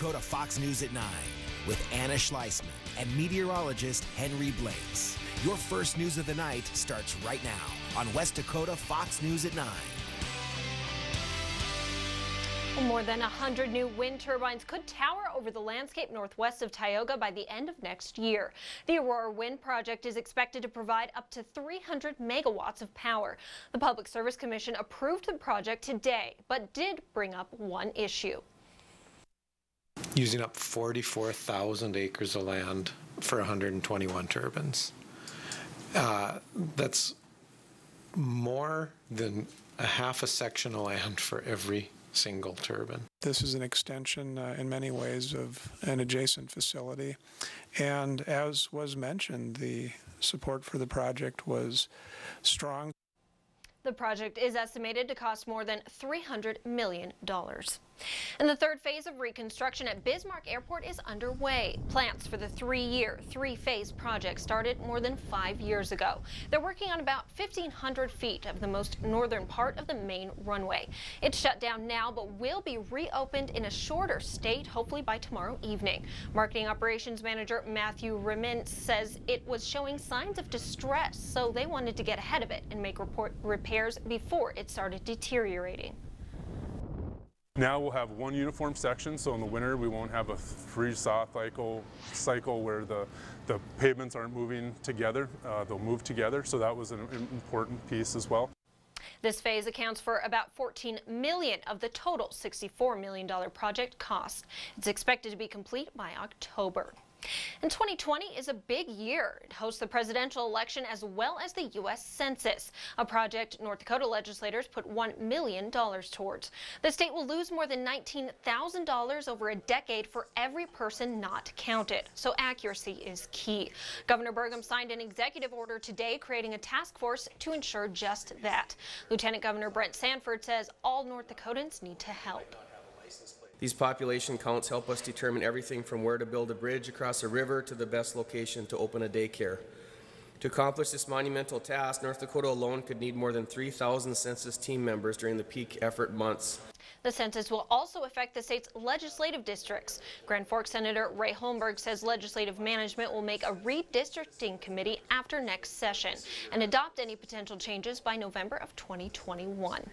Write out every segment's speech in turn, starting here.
Dakota Fox News at 9 with Anna Schleisman and meteorologist Henry Blakes. Your first news of the night starts right now on West Dakota Fox News at 9. More than 100 new wind turbines could tower over the landscape northwest of Tioga by the end of next year. The Aurora Wind Project is expected to provide up to 300 megawatts of power. The Public Service Commission approved the project today, but did bring up one issue. Using up 44,000 acres of land for 121 turbines. That's more than a half a section of land for every single turbine. This is an extension in many ways of an adjacent facility, and as was mentioned, the support for the project was strong. The project is estimated to cost more than $300 million. And the third phase of reconstruction at Bismarck Airport is underway. Plans for the three-year, three-phase project started more than 5 years ago. They're working on about 1,500 feet of the most northern part of the main runway. It's shut down now, but will be reopened in a shorter state, hopefully by tomorrow evening. Marketing Operations Manager Matthew Rimin says it was showing signs of distress, so they wanted to get ahead of it and make repairs before it started deteriorating. Now we'll have one uniform section, so in the winter we won't have a freeze-thaw cycle where the pavements aren't moving together. They'll move together, so that was an important piece as well. This phase accounts for about $14 million of the total $64 million project cost. It's expected to be complete by October. And 2020 is a big year. It hosts the presidential election as well as the U.S. Census, a project North Dakota legislators put $1 million towards. The state will lose more than $19,000 over a decade for every person not counted, so accuracy is key. Governor Burgum signed an executive order today creating a task force to ensure just that. Lieutenant Governor Brent Sanford says all North Dakotans need to help. These population counts help us determine everything from where to build a bridge across a river to the best location to open a daycare. To accomplish this monumental task, North Dakota alone could need more than 3,000 census team members during the peak effort months. The census will also affect the state's legislative districts. Grand Forks Senator Ray Holmberg says legislative management will make a redistricting committee after next session and adopt any potential changes by November of 2021.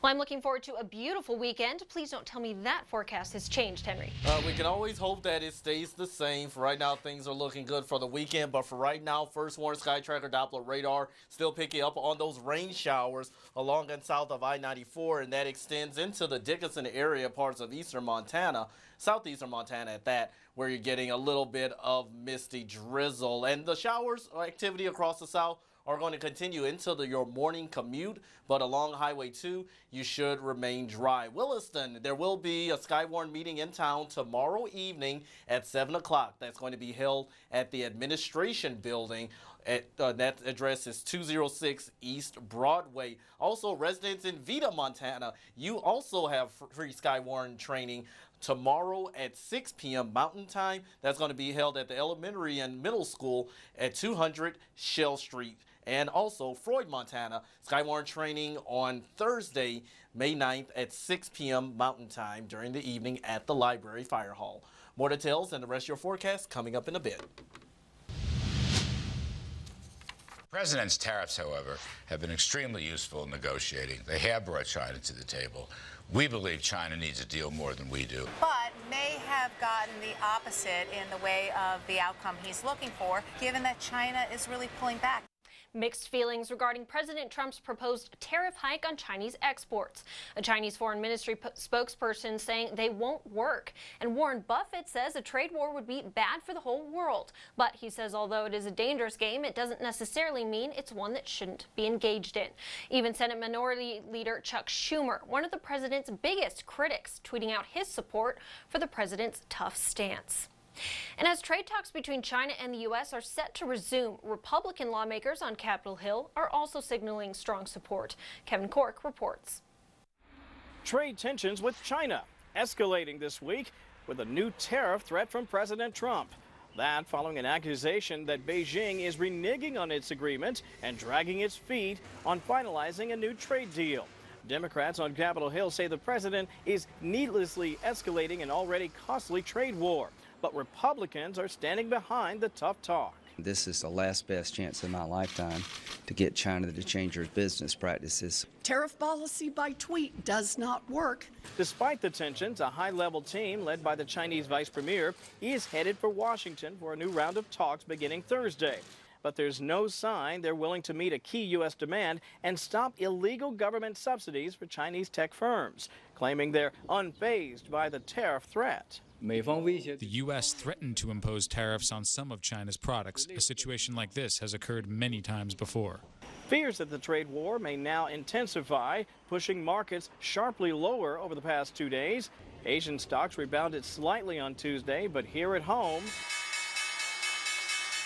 Well, I'm looking forward to a beautiful weekend. Please don't tell me that forecast has changed, Henry. We can always hope that it stays the same. For right now, things are looking good for the weekend, but for right now, First Warn Sky Tracker Doppler radar still picking up on those rain showers along and south of I-94, and that extends into the Dickinson area, parts of eastern Montana, southeastern Montana at that, where you're getting a little bit of misty drizzle. And the showers activity across the south are going to continue into your morning commute, but along Highway 2, you should remain dry. Williston, there will be a Skywarn meeting in town tomorrow evening at 7 o'clock. That's going to be held at the Administration Building. That address is 206 East Broadway. Also, residents in Vida, Montana, you also have free Skywarn training tomorrow at 6 p.m. Mountain Time. That's going to be held at the elementary and middle school at 200 Shell Street. And also Freud, Montana, Skywarn training on Thursday, May 9th at 6 p.m. Mountain Time during the evening at the Library Fire Hall. More details and the rest of your forecast coming up in a bit. The president's tariffs, however, have been extremely useful in negotiating. They have brought China to the table. We believe China needs a deal more than we do. But may have gotten the opposite in the way of the outcome he's looking for, given that China is really pulling back. Mixed feelings regarding President Trump's proposed tariff hike on Chinese exports. A Chinese Foreign Ministry spokesperson saying they won't work. And Warren Buffett says a trade war would be bad for the whole world. But he says although it is a dangerous game, it doesn't necessarily mean it's one that shouldn't be engaged in. Even Senate Minority Leader Chuck Schumer, one of the president's biggest critics, tweeting out his support for the president's tough stance. And as trade talks between China and the U.S. are set to resume, Republican lawmakers on Capitol Hill are also signaling strong support. Kevin Cork reports. Trade tensions with China escalating this week with a new tariff threat from President Trump. That following an accusation that Beijing is reneging on its agreement and dragging its feet on finalizing a new trade deal. Democrats on Capitol Hill say the president is needlessly escalating an already costly trade war, but Republicans are standing behind the tough talk. This is the last best chance in my lifetime to get China to change their business practices. Tariff policy by tweet does not work. Despite the tensions, a high-level team led by the Chinese vice premier is headed for Washington for a new round of talks beginning Thursday. But there's no sign they're willing to meet a key U.S. demand and stop illegal government subsidies for Chinese tech firms, claiming they're unfazed by the tariff threat. The U.S. threatened to impose tariffs on some of China's products. A situation like this has occurred many times before. Fears that the trade war may now intensify, pushing markets sharply lower over the past 2 days. Asian stocks rebounded slightly on Tuesday, but here at home,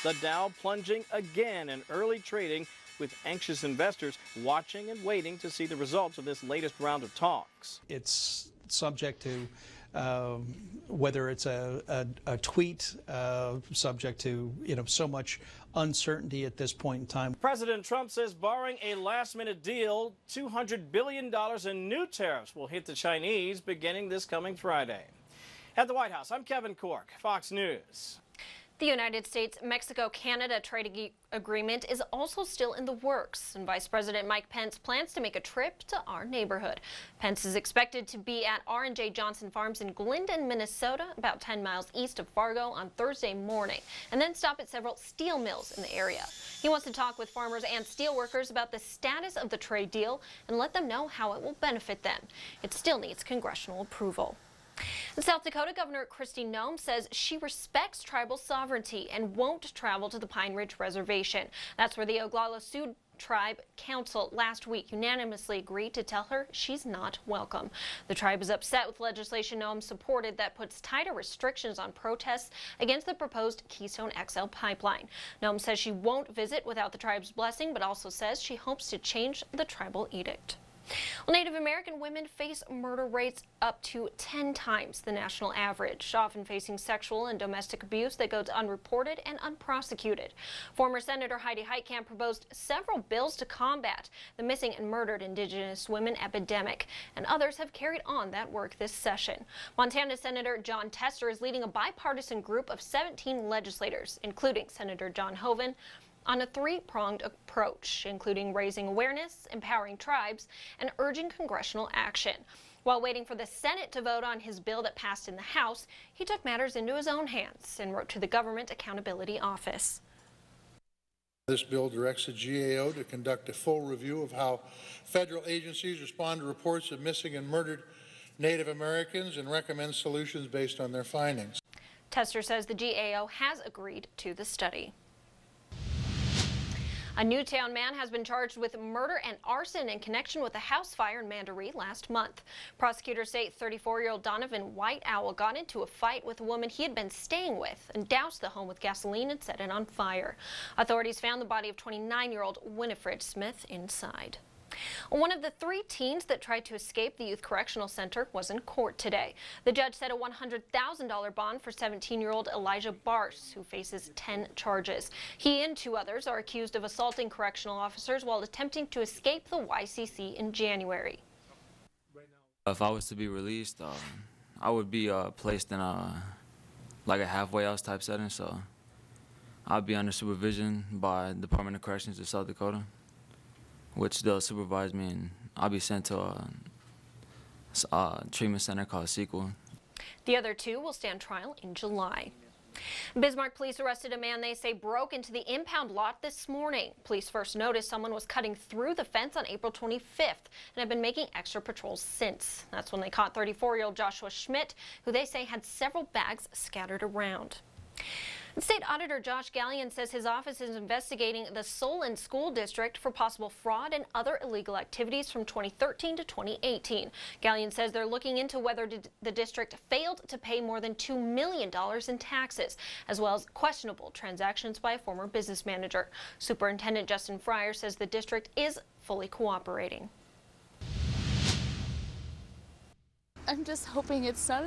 the Dow plunging again in early trading, with anxious investors watching and waiting to see the results of this latest round of talks. It's subject to whether it's a tweet, subject to so much uncertainty at this point in time. President Trump says barring a last-minute deal, $200 billion in new tariffs will hit the Chinese beginning this coming Friday. At the White House, I'm Kevin Cork, Fox News. The United States-Mexico-Canada trade agreement is also still in the works, and Vice President Mike Pence plans to make a trip to our neighborhood. Pence is expected to be at R&J Johnson Farms in Glendon, Minnesota, about 10 miles east of Fargo, on Thursday morning, and then stop at several steel mills in the area. He wants to talk with farmers and steelworkers about the status of the trade deal and let them know how it will benefit them. It still needs congressional approval. In South Dakota, Governor Kristi Noem says she respects tribal sovereignty and won't travel to the Pine Ridge Reservation. That's where the Oglala Sioux Tribe Council last week unanimously agreed to tell her she's not welcome. The tribe is upset with legislation Noem supported that puts tighter restrictions on protests against the proposed Keystone XL pipeline. Noem says she won't visit without the tribe's blessing, but also says she hopes to change the tribal edict. Well, Native American women face murder rates up to 10 times the national average, often facing sexual and domestic abuse that goes unreported and unprosecuted. Former Senator Heidi Heitkamp proposed several bills to combat the missing and murdered Indigenous women epidemic, and others have carried on that work this session. Montana Senator John Tester is leading a bipartisan group of 17 legislators, including Senator John Hoeven, on a three-pronged approach, including raising awareness, empowering tribes, and urging congressional action. While waiting for the Senate to vote on his bill that passed in the House, he took matters into his own hands and wrote to the Government Accountability Office. This bill directs the GAO to conduct a full review of how federal agencies respond to reports of missing and murdered Native Americans and recommend solutions based on their findings. Tester says the GAO has agreed to the study. A Newtown man has been charged with murder and arson in connection with a house fire in Mandaree last month. Prosecutors say 34-year-old Donovan White Owl got into a fight with a woman he had been staying with and doused the home with gasoline and set it on fire. Authorities found the body of 29-year-old Winifred Smith inside. One of the 3 teens that tried to escape the Youth Correctional Center was in court today. The judge set a $100,000 bond for 17-year-old Elijah Barse, who faces 10 charges. He and 2 others are accused of assaulting correctional officers while attempting to escape the YCC in January. If I was to be released, I would be placed in like a halfway house type setting, so I'd be under supervision by Department of Corrections of South Dakota, which they'll supervise me, and I'll be sent to a treatment center called Sequel. The other 2 will stand trial in July. Bismarck police arrested a man they say broke into the impound lot this morning. Police first noticed someone was cutting through the fence on April 25th and have been making extra patrols since. That's when they caught 34-year-old Joshua Schmidt, who they say had several bags scattered around. State Auditor Josh Gallion says his office is investigating the Solon School District for possible fraud and other illegal activities from 2013 to 2018. Gallion says they're looking into whether the district failed to pay more than $2 million in taxes, as well as questionable transactions by a former business manager. Superintendent Justin Fryer says the district is fully cooperating. I'm just hoping it's not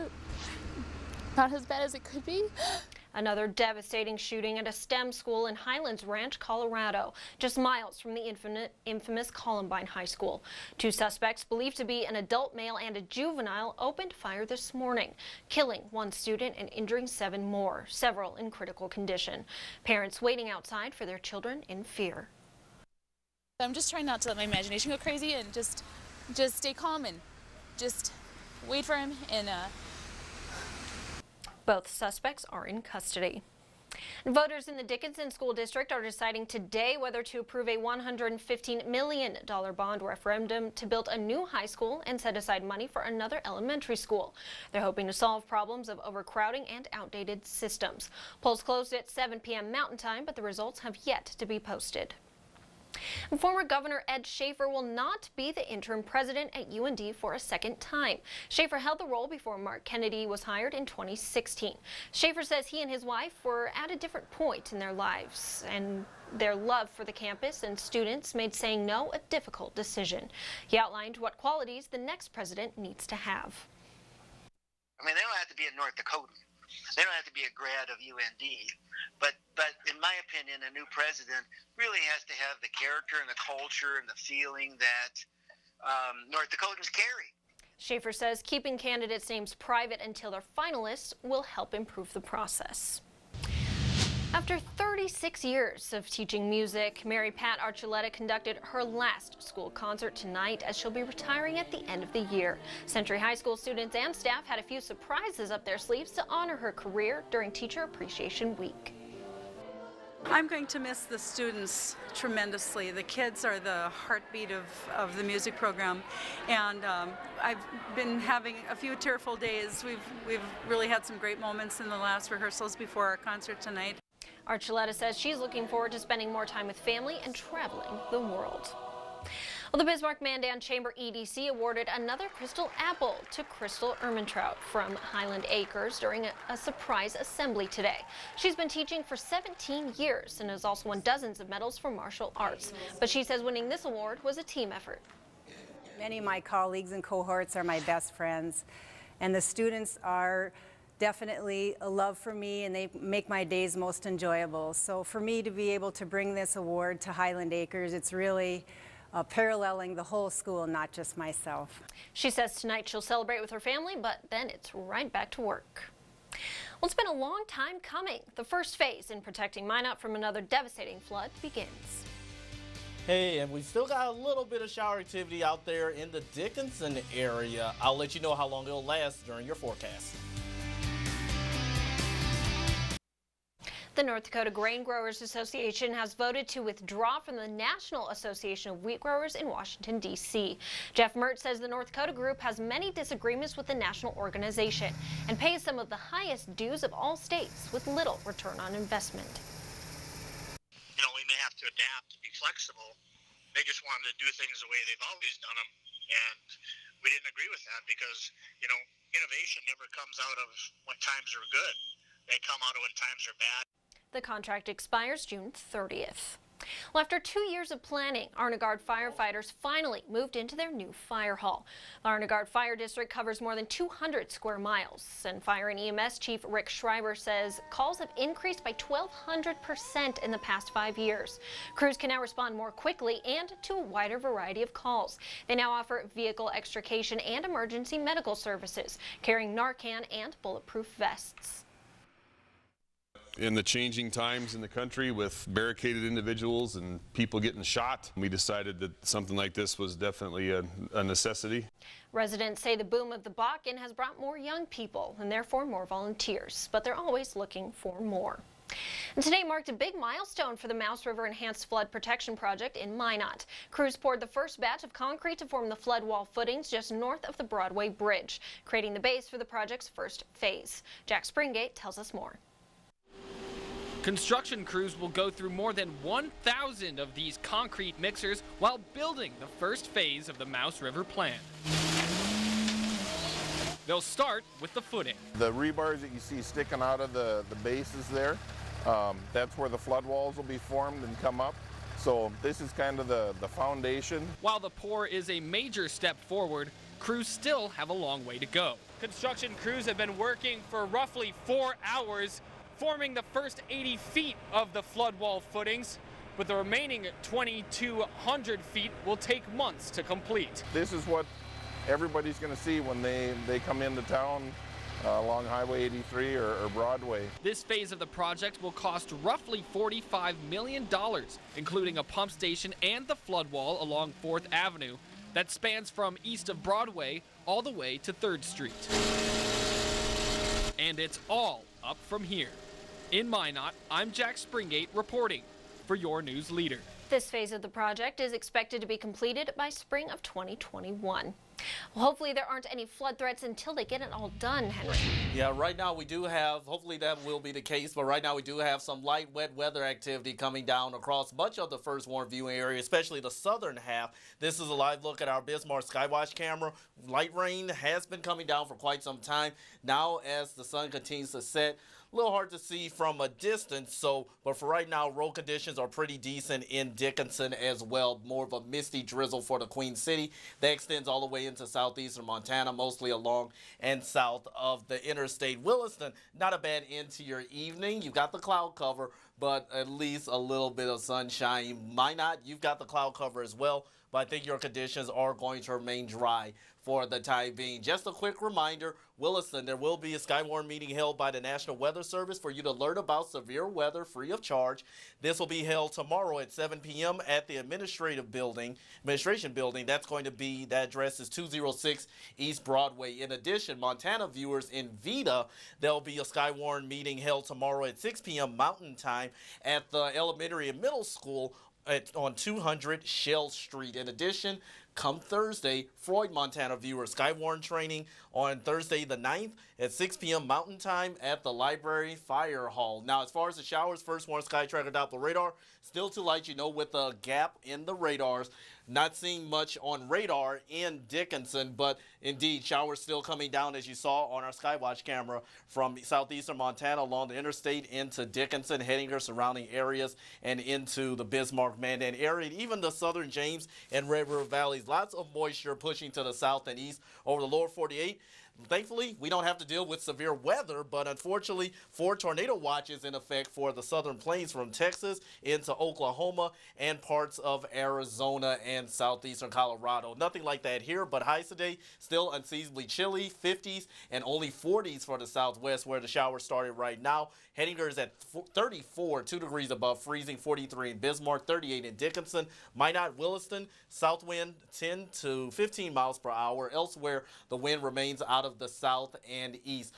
as bad as it could be. Another devastating shooting at a STEM school in Highlands Ranch, Colorado, just miles from the infamous Columbine High School. 2 suspects, believed to be an adult male and a juvenile, opened fire this morning, killing 1 student and injuring 7 more, several in critical condition. Parents waiting outside for their children in fear. I'm just trying not to let my imagination go crazy and just stay calm and just wait for him. And both suspects are in custody. Voters in the Dickinson School District are deciding today whether to approve a $115 million bond referendum to build a new high school and set aside money for another elementary school. They're hoping to solve problems of overcrowding and outdated systems. Polls closed at 7 p.m. Mountain Time, but the results have yet to be posted. And former Governor Ed Schaefer will not be the interim president at UND for a second time. Schaefer held the role before Mark Kennedy was hired in 2016. Schaefer says he and his wife were at a different point in their lives, and their love for the campus and students made saying no a difficult decision. He outlined what qualities the next president needs to have. I mean, they don't have to be a North Dakotan. They don't have to be a grad of UND, but in my opinion, a new president really has to have the character and the culture and the feeling that North Dakotans carry. Schaefer says keeping candidates' names private until they're finalists will help improve the process. After 36 years of teaching music, Mary Pat Archuleta conducted her last school concert tonight as she'll be retiring at the end of the year. Century High School students and staff had a few surprises up their sleeves to honor her career during Teacher Appreciation Week. I'm going to miss the students tremendously. The kids are the heartbeat of the music program, and I've been having a few tearful days. We've really had some great moments in the last rehearsals before our concert tonight. Archuleta says she's looking forward to spending more time with family and traveling the world. Well, the Bismarck Mandan Chamber EDC awarded another Crystal Apple to Crystal Ermintrout from Highland Acres during a surprise assembly today. She's been teaching for 17 years and has also won dozens of medals for martial arts. But she says winning this award was a team effort. Many of my colleagues and cohorts are my best friends, and the students are definitely a love for me, and they make my days most enjoyable. So for me to be able to bring this award to Highland Acres, it's really paralleling the whole school, not just myself. She says tonight she'll celebrate with her family, but then it's right back to work. Well, it's been a long time coming. The first phase in protecting Minot from another devastating flood begins. Hey, and we still got a little bit of shower activity out there in the Dickinson area. I'll let you know how long it'll last during your forecast. The North Dakota Grain Growers Association has voted to withdraw from the National Association of Wheat Growers in Washington, D.C. Jeff Mertz says the North Dakota group has many disagreements with the national organization and pays some of the highest dues of all states with little return on investment. You know, we may have to adapt and be flexible. They just wanted to do things the way they've always done them, and we didn't agree with that because, you know, innovation never comes out of when times are good. They come out of when times are bad. The contract expires June 30th. Well, after 2 years of planning, Arnegard firefighters finally moved into their new fire hall. The Arnegard Fire District covers more than 200 square miles, and Fire and EMS Chief Rick Schreiber says calls have increased by 1,200% in the past 5 years. Crews can now respond more quickly and to a wider variety of calls. They now offer vehicle extrication and emergency medical services, carrying Narcan and bulletproof vests. In the changing times in the country with barricaded individuals and people getting shot, we decided that something like this was definitely a necessity. Residents say the boom of the Bakken has brought more young people and therefore more volunteers, but they're always looking for more. And today marked a big milestone for the Mouse River Enhanced Flood Protection Project in Minot. Crews poured the first batch of concrete to form the flood wall footings just north of the Broadway Bridge, creating the base for the project's first phase. Jack Springate tells us more. Construction crews will go through more than 1,000 of these concrete mixers while building the first phase of the Mouse River plan. They'll start with the footing. The rebars that you see sticking out of the bases there, that's where the flood walls will be formed and come up. So this is kind of the foundation. While the pour is a major step forward, crews still have a long way to go. Construction crews have been working for roughly 4 hours forming the first 80 feet of the flood wall footings, but the remaining 2,200 feet will take months to complete. This is what everybody's going to see when they come into town along Highway 83 or Broadway. This phase of the project will cost roughly $45 million, including a pump station and the flood wall along 4th Avenue that spans from east of Broadway all the way to 3rd Street. And it's all up from here. In Minot, I'm Jack Springate reporting for your news leader. This phase of the project is expected to be completed by spring of 2021. Well, hopefully there aren't any flood threats until they get it all done, Henry. Yeah, right now we do have, hopefully that will be the case, but right now we do have some light wet weather activity coming down across much of the first warn viewing area, especially the southern half. This is a live look at our Bismarck Skywatch camera. Light rain has been coming down for quite some time. Now as the sun continues to set, a little hard to see from a distance, but for right now, road conditions are pretty decent in Dickinson as well. More of a misty drizzle for the Queen City. That extends all the way into southeastern Montana, mostly along and south of the interstate. Williston, not a bad end to your evening. You've got the cloud cover, but at least a little bit of sunshine. Minot, you've got the cloud cover as well, but I think your conditions are going to remain dry for the time being. Just a quick reminder, Williston, there will be a Skywarn meeting held by the National Weather Service for you to learn about severe weather free of charge. This will be held tomorrow at 7 p.m. at the administration building. That's going to be, that address is 206 East Broadway. In addition, Montana viewers in Vida, there'll be a Skywarn meeting held tomorrow at 6 p.m. Mountain Time at the elementary and middle school on 200 Shell Street. In addition, come Thursday, Floyd, Montana viewers, Skywarn training on Thursday the 9th at 6 p.m. Mountain Time at the Library Fire Hall. Now, as far as the showers, first warn Sky Tracker Doppler radar, still too light, with a gap in the radars. Not seeing much on radar in Dickinson, but indeed, showers still coming down, as you saw on our Skywatch camera, from southeastern Montana along the interstate into Dickinson, heading our surrounding areas, and into the Bismarck-Mandan area, even the southern James and Red River valleys. Lots of moisture pushing to the south and east over the lower 48. Thankfully, we don't have to deal with severe weather, but unfortunately, 4 tornado watches in effect for the southern plains from Texas into Oklahoma and parts of Arizona and southeastern Colorado. Nothing like that here, but highs today still unseasonably chilly, 50s and only 40s for the southwest where the showers started right now. Hettinger is at 34, 2 degrees above freezing, 43 in Bismarck, 38 in Dickinson. Minot, Williston, south wind 10 to 15 miles per hour. Elsewhere, the wind remains out of the south and east.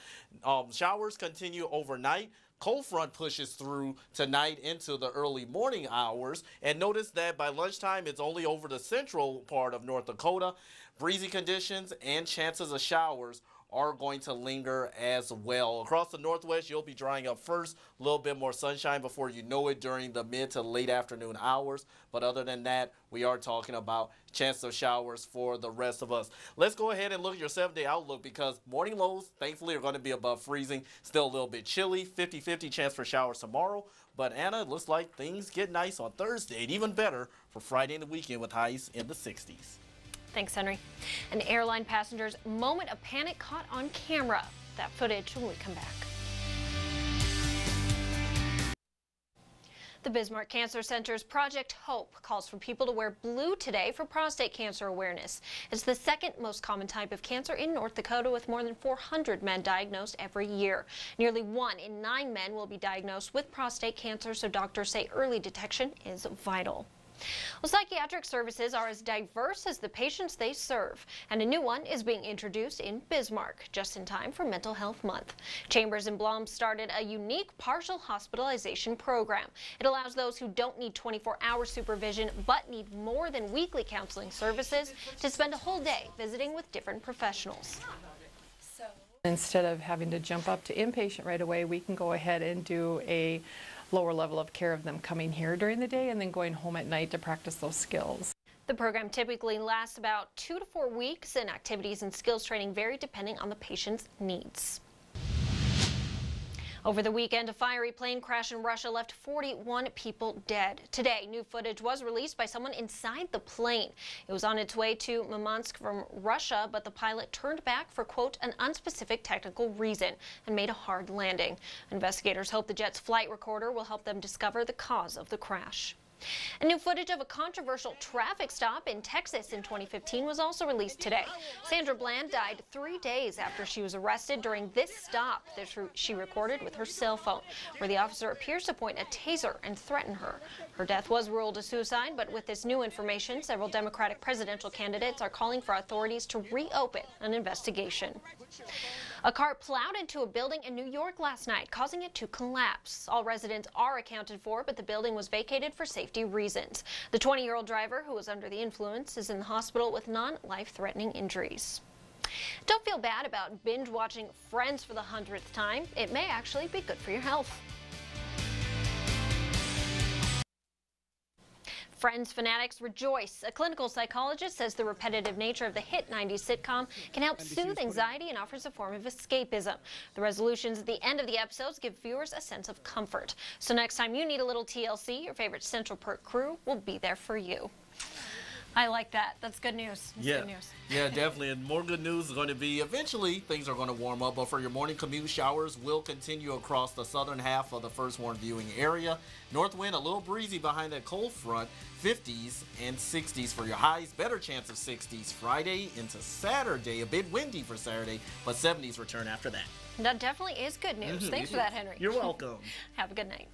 Showers continue overnight. Cold front pushes through tonight into the early morning hours. And notice that by lunchtime, it's only over the central part of North Dakota. Breezy conditions and chances of showers are going to linger as well. Across the northwest, you'll be drying up first. A little bit more sunshine before you know it during the mid to late afternoon hours. But other than that, we are talking about chance of showers for the rest of us. Let's go ahead and look at your 7-day outlook because morning lows, thankfully, are going to be above freezing. Still a little bit chilly. 50-50 chance for showers tomorrow. But Anna, it looks like things get nice on Thursday and even better for Friday and the weekend with highs in the 60s. Thanks, Henry. An airline passenger's moment of panic caught on camera. That footage when we come back. The Bismarck Cancer Center's Project Hope calls for people to wear blue today for prostate cancer awareness. It's the second most common type of cancer in North Dakota, with more than 400 men diagnosed every year. Nearly 1 in 9 men will be diagnosed with prostate cancer, so doctors say early detection is vital. Well, psychiatric services are as diverse as the patients they serve, and a new one is being introduced in Bismarck, just in time for Mental Health Month. Chambers and Blum started a unique partial hospitalization program. It allows those who don't need 24-hour supervision but need more than weekly counseling services to spend a whole day visiting with different professionals. Instead of having to jump up to inpatient right away, we can go ahead and do a lower level of care of them coming here during the day and then going home at night to practice those skills. The program typically lasts about 2 to 4 weeks, and activities and skills training vary depending on the patient's needs. Over the weekend, a fiery plane crash in Russia left 41 people dead. Today, new footage was released by someone inside the plane. It was on its way to Murmansk from Russia, but the pilot turned back for, quote, an unspecific technical reason and made a hard landing. Investigators hope the jet's flight recorder will help them discover the cause of the crash. And new footage of a controversial traffic stop in Texas in 2015 was also released today. Sandra Bland died 3 days after she was arrested during this stop that she recorded with her cell phone, where the officer appears to point a taser and threaten her. Her death was ruled a suicide, but with this new information, several Democratic presidential candidates are calling for authorities to reopen an investigation. A car plowed into a building in New York last night, causing it to collapse. All residents are accounted for, but the building was vacated for safety reasons. The 20-year-old driver, who was under the influence, is in the hospital with non-life-threatening injuries. Don't feel bad about binge-watching Friends for the 100th time. It may actually be good for your health. Friends fanatics rejoice. A clinical psychologist says the repetitive nature of the hit 90s sitcom can help soothe anxiety and offers a form of escapism. The resolutions at the end of the episodes give viewers a sense of comfort. So next time you need a little TLC, your favorite Central Perk crew will be there for you. I like that. That's good news. That's good news. Yeah, definitely. And more good news is going to be eventually things are going to warm up. But for your morning commute, showers will continue across the southern half of the first warn viewing area. North wind a little breezy behind that cold front. 50s and 60s for your highs. Better chance of 60s Friday into Saturday. A bit windy for Saturday, but 70s return after that. That definitely is good news. Thanks for that, Henry. You're welcome. Have a good night.